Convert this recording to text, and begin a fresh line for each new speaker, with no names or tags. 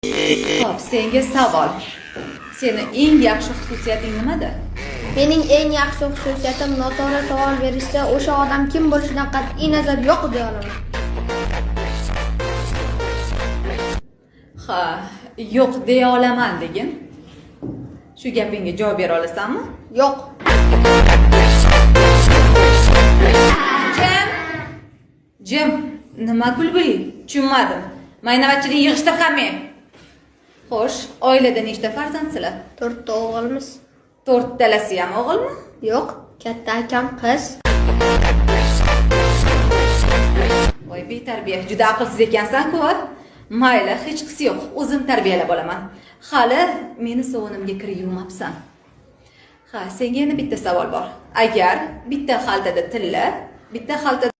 Xo'p, senga savol. Seni eng yaxshi xususiyating nimada?
Mening eng yaxshi xususiyatim noto'g'ri savol berishsa, o'sha odam kim bo'lishidan qat'iy nazar yo'q deya olaman.
Ha, yo'q deya olaman degin. Shu gapingga javob bera olasanmi?
Yo'q.
Jim, nima kulbuli? Tushunmadim. Maynavatchilik yig'ishtir qami. Xo'sh, oilada nechta farzandsizlar?
4 ta o'g'ilmiz.
4 talasi ham o'g'ilmi?
Yo'q, katta akam qiz.
Voy, betarbiya, juda aqlsiz ekansan-ku. Mayli, hech qisi yo'q. O'zim tarbiyalab olaman. Hali meni sovunimga kir yuvmabsan. Ha, senga yana bitta savol bor. Agar bitta xaltada tilla, bitta xaltada